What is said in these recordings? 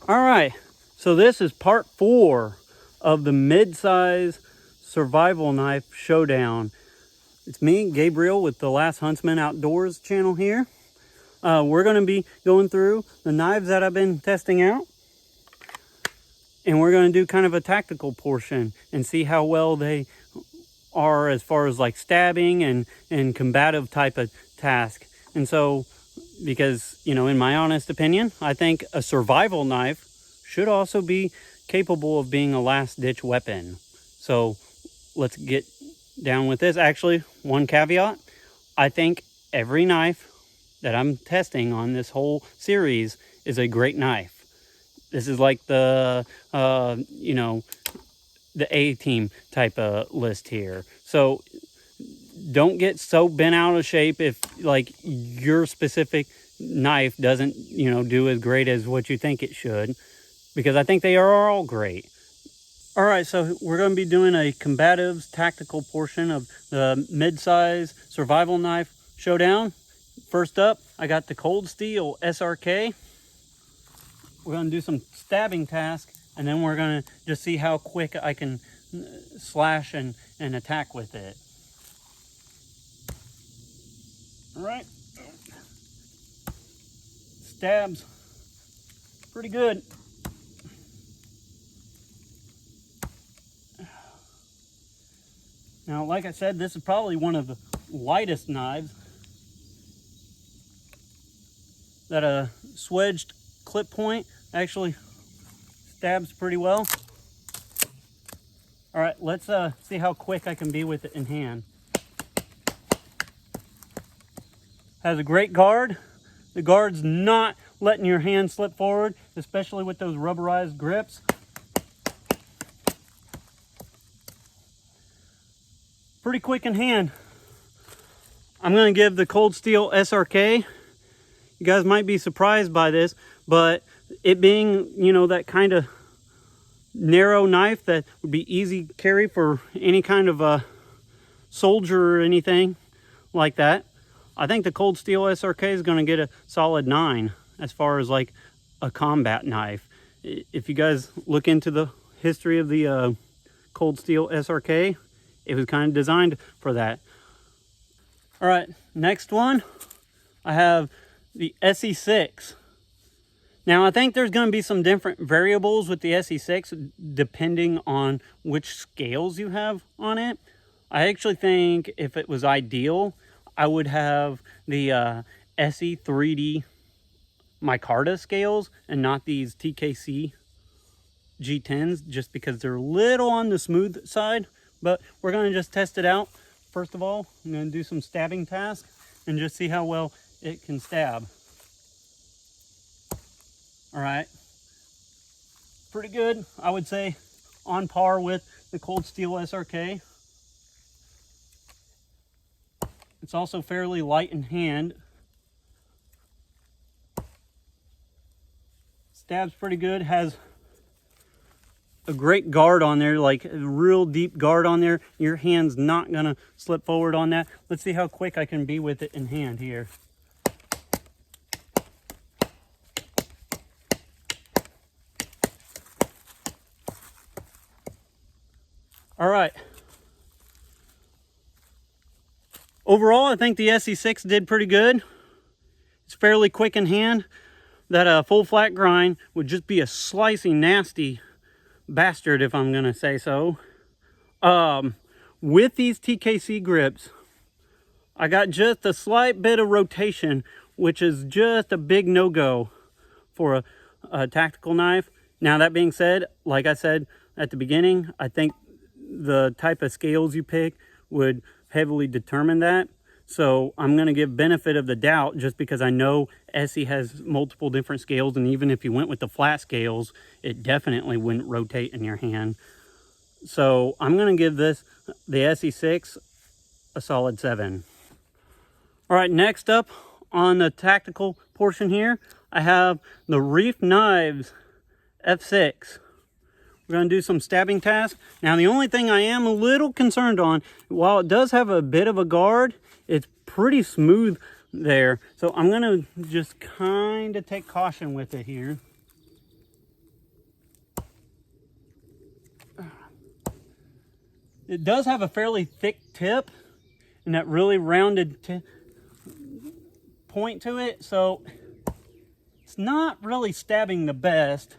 All right, so this is part 4 of the mid-size survival knife showdown. It's me, Gabriel, with the Last Huntsman Outdoors channel here. We're going to be going through the knives that I've been testing out, and we're going to do kind of a tactical portion and see how well they are as far as like stabbing and combative type of task. And so, because, you know, in my honest opinion, I think a survival knife should also be capable of being a last-ditch weapon. So let's get down with this. Actually, one caveat: I think every knife that I'm testing on this whole series is a great knife. This is like the you know, the A-team type of list here. So don't get so bent out of shape if like your specific knife doesn't, you know, do as great as what you think it should, because I think they are all great. All right, so we're going to be doing a combative tactical portion of the mid-size survival knife showdown. First up, I got the Steel SRK. We're going to do some stabbing task, and then we're going to just see how quick I can slash and attack with it. All right. Stabs pretty good. Now, like I said, this is probably one of the lightest knives. That a swedged clip point actually stabs pretty well. All right, let's see how quick I can be with it in hand. Has a great guard. The guard's not letting your hand slip forward, especially with those rubberized grips. Pretty quick in hand. I'm going to give the Steel SRK. You guys might be surprised by this, but it being, you know, that kind of narrow knife that would be easy carry for any kind of a soldier or anything like that, I think the Steel SRK is going to get a solid 9 as far as like a combat knife. If you guys look into the history of the Steel SRK, it was kind of designed for that. All right, next one, I have the SE6. Now, I think there's going to be some different variables with the SE6 depending on which scales you have on it. I actually think if it was ideal, I would have the SE3D micarta scales and not these TKC G10s, just because they're a little on the smooth side. But we're going to just test it out. First of all, I'm going to do some stabbing tasks and just see how well it can stab. All right, pretty good. I would say on par with the Steel SRK. It's also fairly light in hand. Stabs pretty good, has a great guard on there, like a real deep guard on there. Your hand's not gonna slip forward on that. Let's see how quick I can be with it in hand here. All right. Overall, I think the SE6 did pretty good. It's fairly quick in hand. That full flat grind would just be a slicing nasty bastard, if I'm gonna say so. With these TKC grips, I got just a slight bit of rotation, which is just a big no-go for a tactical knife. Now, that being said, like I said at the beginning, I think the type of scales you pick would heavily determine that. So I'm going to give benefit of the doubt just because I know SE has multiple different scales, and even if you went with the flat scales, it definitely wouldn't rotate in your hand. So I'm going to give this, the SE6, a solid 7. All right, next up on the tactical portion here, I have the Reef Knives F6. We're going to do some stabbing tasks. Now, the only thing I am a little concerned on, while it does have a bit of a guard, it's pretty smooth there. So I'm going to just kind of take caution with it here. It does have a fairly thick tip and that really rounded point to it, so it's not really stabbing the best.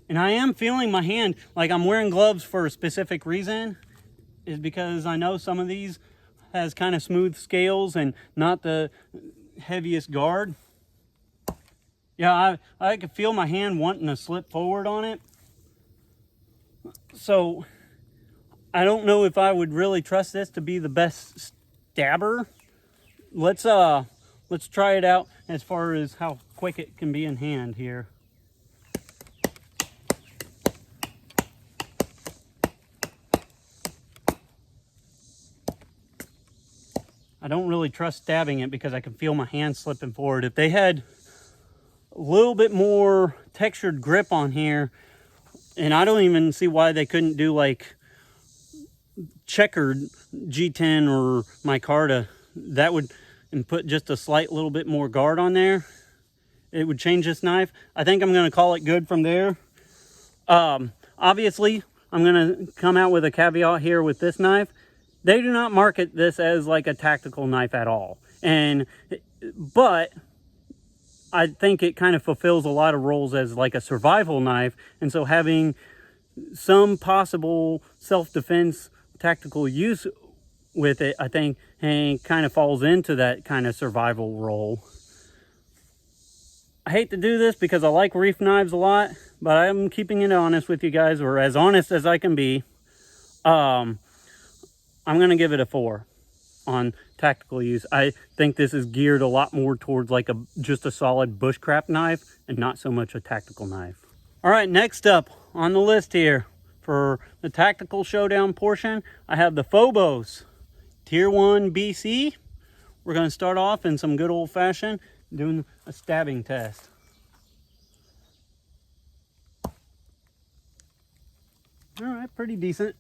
And I am feeling my hand, like I'm wearing gloves for a specific reason, is because I know some of these has kind of smooth scales and not the heaviest guard. Yeah, I could feel my hand wanting to slip forward on it. So I don't know if I would really trust this to be the best stabber. Let's try it out as far as how quick it can be in hand here. I don't really trust stabbing it because I can feel my hand slipping forward. If they had a little bit more textured grip on here, and I don't even see why they couldn't do like checkered G10 or micarta, that would, and put just a slight little bit more guard on there, it would change this knife. I think I'm going to call it good from there. Obviously, I'm going to come out with a caveat here with this knife. They do not market this as like a tactical knife at all. But I think it kind of fulfills a lot of roles as like a survival knife. And so having some possible self-defense tactical use with it, I think kind of falls into that kind of survival role. I hate to do this because I like reef knives a lot, but I'm keeping it honest with you guys, or as honest as I can be. I'm going to give it a 4 on tactical use. I think this is geared a lot more towards like just a solid bushcraft knife and not so much a tactical knife. All right, next up on the list here for the tactical showdown portion, I have the Phobos Tier 1 BC. We're going to start off in some good old fashioned doing a stabbing test. All right, pretty decent.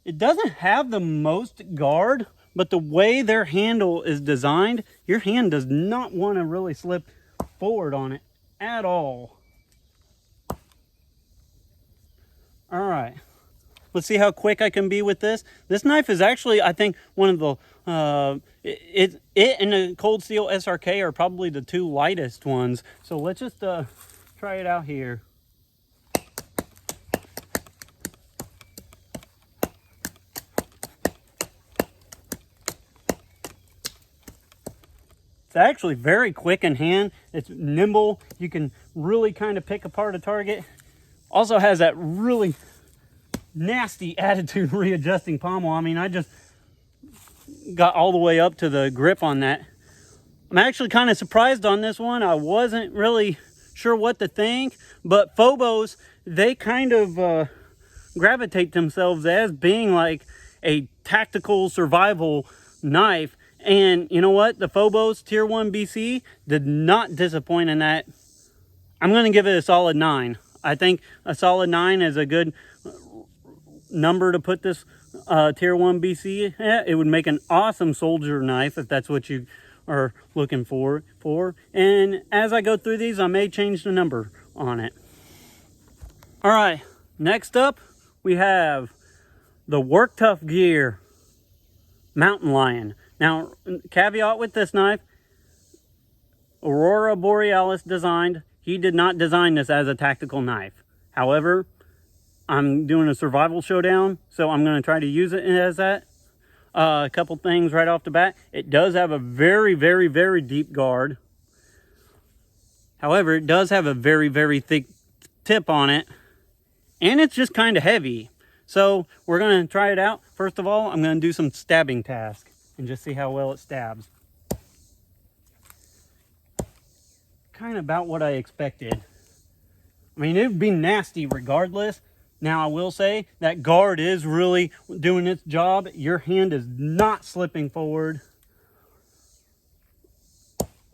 It doesn't have the most guard, but the way their handle is designed, your hand does not want to really slip forward on it at all. All right, let's see how quick I can be with this. This knife is actually, I think, one of the, it and the Cold Steel SRK are probably the two lightest ones. So let's just try it out here. It's actually very quick in hand. It's nimble. You can really kind of pick apart a target. Also has that really nasty attitude readjusting pommel. I mean, I just got all the way up to the grip on that. I'm actually kind of surprised on this one. I wasn't really sure what to think, but Phobos, they kind of gravitate themselves as being like a tactical survival knife. And you know what? The Phobos Tier 1 BC did not disappoint in that. I'm going to give it a solid 9. I think a solid 9 is a good number to put this Tier 1 BC at. It would make an awesome soldier knife if that's what you are looking for. And as I go through these, I may change the number on it. All right, next up, we have the Work Tough Gear Mountain Lion. Now, caveat with this knife, Aurora Borealis designed. He did not design this as a tactical knife. However, I'm doing a survival showdown, so I'm going to try to use it as that. A couple things right off the bat. It does have a very, very, very deep guard. However, it does have a very, very thick tip on it. And it's just kind of heavy. So we're going to try it out. First of all, I'm going to do some stabbing tasks and just see how well it stabs. Kind of about what I expected. I mean, it would be nasty regardless. Now, I will say that guard is really doing its job. Your hand is not slipping forward.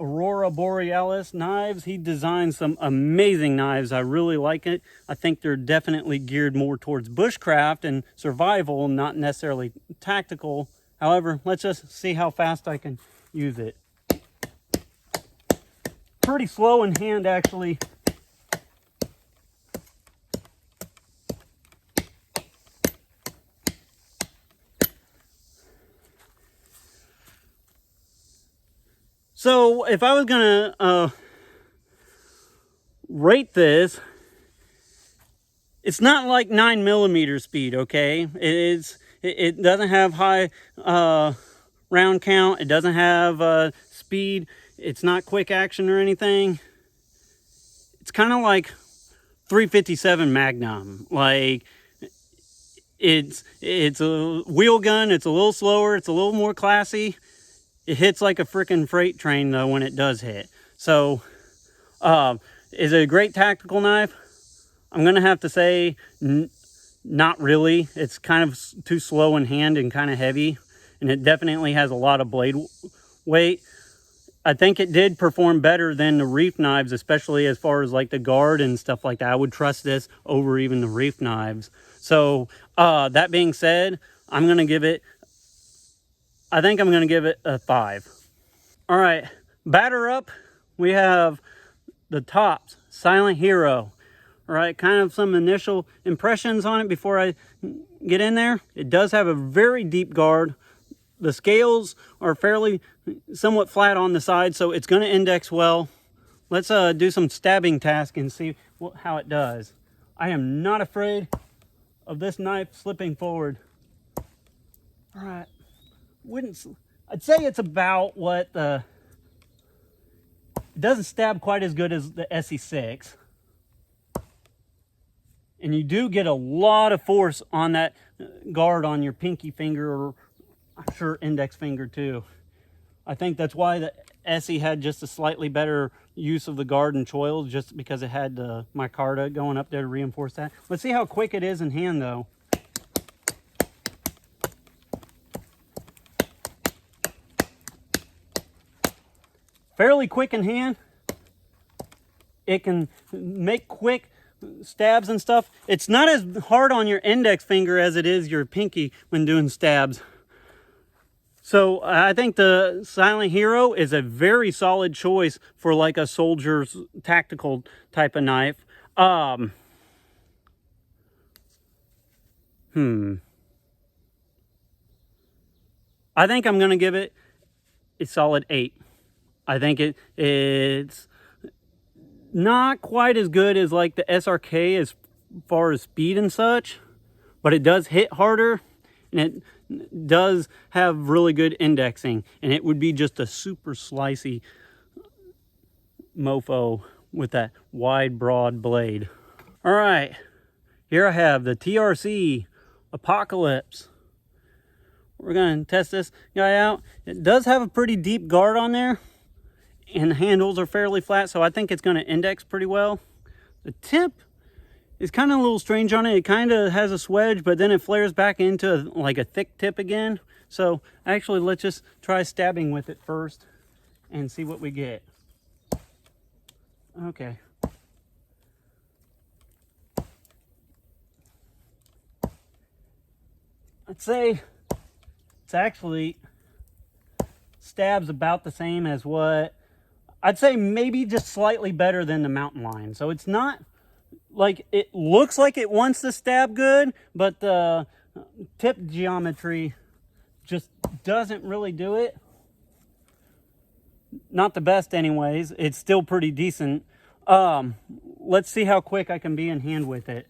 Aurora Borealis knives. He designed some amazing knives. I really like it. I think they're definitely geared more towards bushcraft and survival, not necessarily tactical. However, let's just see how fast I can use it. pretty slow in hand, actually. So if I was gonna rate this, it's not like 9mm speed, okay? It doesn't have high round count. It doesn't have speed. It's not quick action or anything. It's kind of like 357 Magnum. Like, it's a wheel gun. It's a little slower. It's a little more classy. It hits like a freaking freight train though when it does hit. So, is it a great tactical knife? I'm gonna have to say not really. It's kind of too slow in hand and kind of heavy, and it definitely has a lot of blade weight. I think it did perform better than the reef knives, especially as far as like the guard and stuff like that. I would trust this over even the reef knives. So that being said, I think I'm gonna give it a 5. All right, batter up, we have the Tops Silent Hero. All right, kind of some initial impressions on it before I get in there. It does have a very deep guard. The scales are somewhat flat on the side, so it's going to index well. Let's do some stabbing task and see how it does. I am not afraid of this knife slipping forward. All right, I'd say it's about what it doesn't stab quite as good as the SE6. And you do get a lot of force on that guard on your pinky finger, or I'm sure index finger too. I think that's why the SE had just a slightly better use of the guard and choil, just because it had the micarta going up there to reinforce that. Let's see how quick it is in hand though. Fairly quick in hand. It can make quick stabs and stuff. It's not as hard on your index finger as it is your pinky when doing stabs. So I think the Silent Hero is a very solid choice for like a soldier's tactical type of knife. I think I'm gonna give it a solid 8. I think it's not quite as good as like the SRK as far as speed and such, but it does hit harder, and it does have really good indexing, and it would be just a super slicey mofo with that wide, broad blade. All right, here I have the TRC Apocalypse. We're gonna test this guy out. It does have a pretty deep guard on there, and the handles are fairly flat, so I think it's going to index pretty well. The tip is kind of a little strange on it. It kind of has a swedge, but then it flares back into like a thick tip again. So actually, let's just try stabbing with it first and see what we get. Okay. I'd say it's actually stabs about the same as what I'd say, maybe just slightly better than the Mountain Lion. So it's not like, it looks like it wants to stab good, but the tip geometry just doesn't really do it. Not the best anyways. It's still pretty decent. Let's see how quick I can be in hand with it.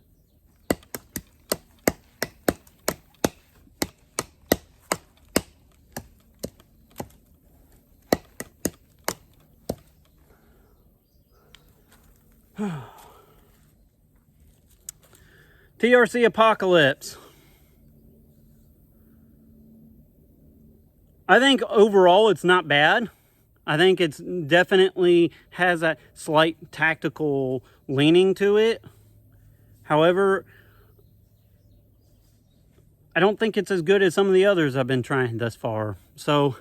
TRC Apocalypse. I think overall it's not bad. I think it's definitely has a slight tactical leaning to it. However, I don't think it's as good as some of the others I've been trying thus far. So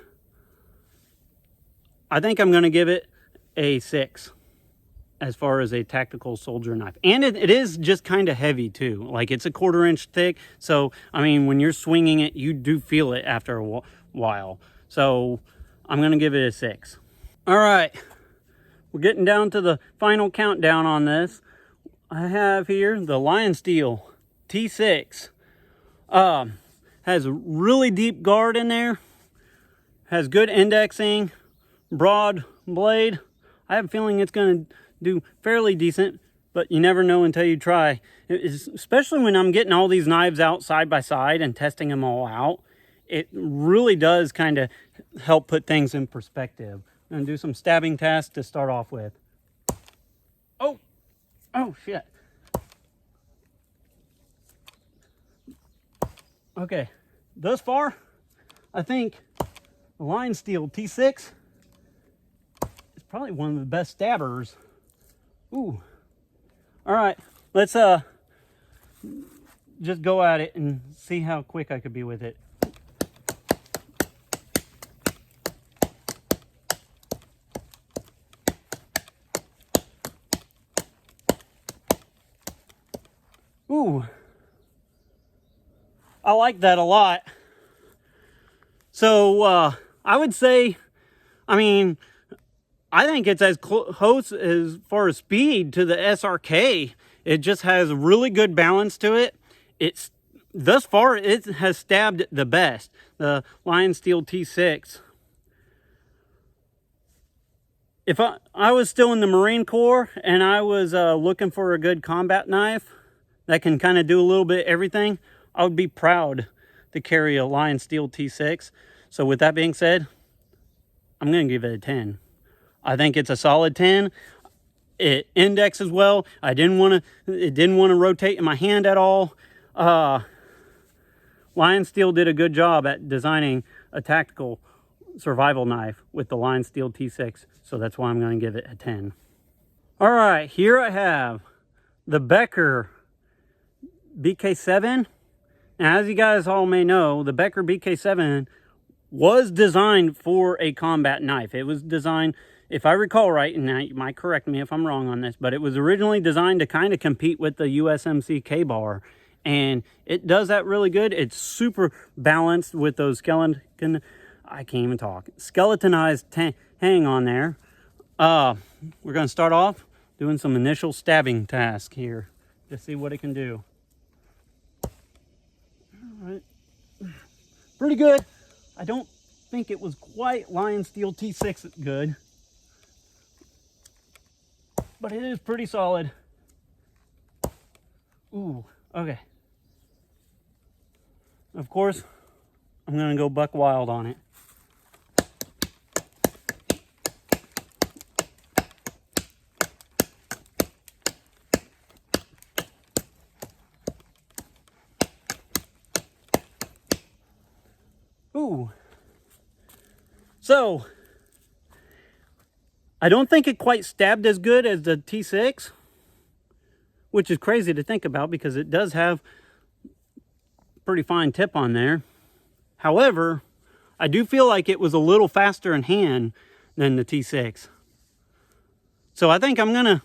I think I'm going to give it a 6 as far as a tactical soldier knife. And it is just kind of heavy too. Like, it's a 1/4 inch thick. So, I mean, when you're swinging it, you do feel it after a while. So I'm going to give it a 6. All right. we're getting down to the final countdown on this. I have here the Lion Steel T6. Has a really deep guard in there. Has good indexing, broad blade. I have a feeling it's going to do fairly decent, but you never know until you try. Especially when I'm getting all these knives out side by side and testing them all out. It really does kind of help put things in perspective. I'm going to do some stabbing tests to start off with. Oh shit. Okay, thus far, I think the Lion Steel T6 is probably one of the best stabbers. Ooh. All right, let's just go at it and see how quick I could be with it. Ooh, I like that a lot. So I would say, I mean, I think it's as close as far as speed to the SRK. It just has really good balance to it. It's thus far it has stabbed the best. The Lion Steel T6. If I was still in the Marine Corps and I was looking for a good combat knife that can kind of do a little bit of everything, I would be proud to carry a Lion Steel T6. So with that being said, I'm going to give it a 10. I think it's a solid 10. It indexes well. It didn't want to rotate in my hand at all. Lion Steel did a good job at designing a tactical survival knife with the Lion Steel T6. So that's why I'm going to give it a 10. All right, here I have the Becker BK7. Now, as you guys all may know, the Becker BK7 was designed for a combat knife. It was designed, if I recall right, and now you might correct me if I'm wrong on this, but it was originally designed to kind of compete with the USMC K-bar. And it does that really good. It's super balanced with those skeletonized hang on there. We're going to start off doing some initial stabbing tasks here to see what it can do. All right. Pretty good. I don't think it was quite Lion Steel T6 good, but it is pretty solid. Ooh, okay. Of course, I'm going to go buck wild on it. Ooh. So, I don't think it quite stabbed as good as the T6, which is crazy to think about because it does have pretty fine tip on there. However, I do feel like it was a little faster in hand than the T6. So I think I'm gonna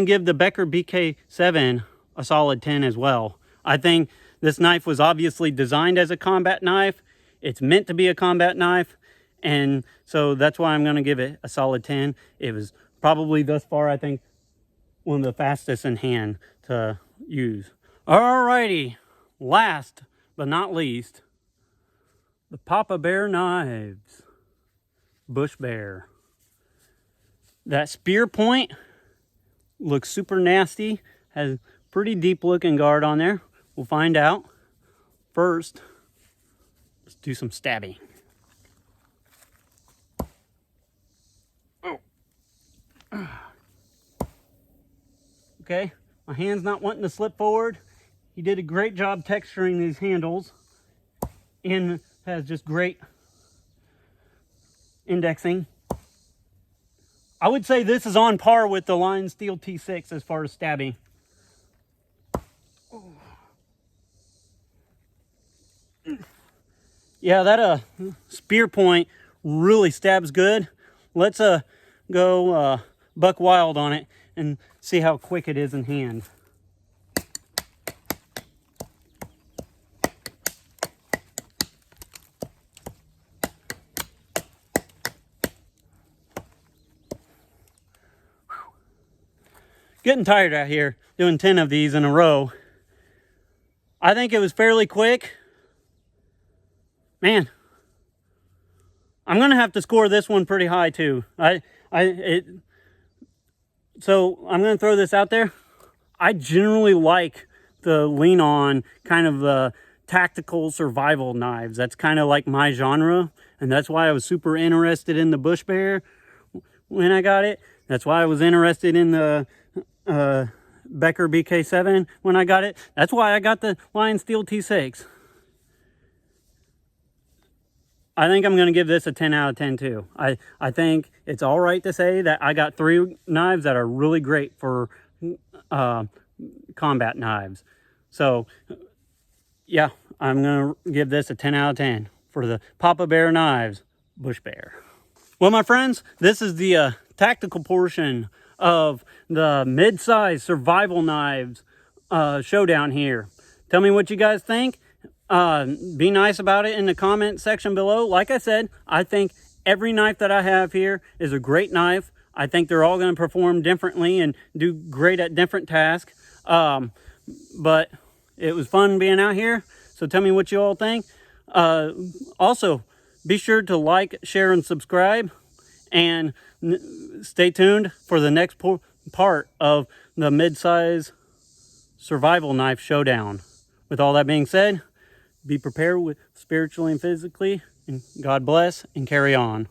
give the Becker BK7 a solid 10 as well. I think this knife was obviously designed as a combat knife. It's meant to be a combat knife, and so that's why I'm gonna give it a solid 10. It was probably thus far, I think, one of the fastest in hand to use. Alrighty. Last but not least, the Papa Bear knives. Bush Bear. That spear point looks super nasty. Has pretty deep looking guard on there. We'll find out. First, let's do some stabbing. Oh. Okay, my hand's not wanting to slip forward. He did a great job texturing these handles and has just great indexing. I would say this is on par with the Lion Steel T6 as far as stabbing. Yeah, that spear point really stabs good. Let's go buck wild on it and see how quick it is in hand. getting tired out here doing 10 of these in a row. I think it was fairly quick. Man, I'm gonna have to score this one pretty high too. So I'm gonna throw this out there. I generally like the lean on kind of the tactical survival knives. That's kind of like my genre, and that's why I was super interested in the Bush Bear when I got it. That's why I was interested in the Becker BK7 when I got it. That's why I got the Lion Steel T6. I think I'm going to give this a 10 out of 10 too. I think it's all right to say that I got 3 knives that are really great for combat knives. So yeah, I'm going to give this a 10 out of 10 for the Papa Bear Knives Bush Bear. Well, my friends, this is the tactical portion of the mid-size survival knives showdown here. Tell me what you guys think. Be nice about it in the comment section below. Like I said, I think every knife that I have here is a great knife. I think they're all going to perform differently and do great at different tasks. But it was fun being out here. So tell me what you all think. Also, be sure to like, share, and subscribe. And stay tuned for the next part of the mid-size survival knife showdown. With all that being said, be prepared with spiritually and physically, and God bless, and carry on.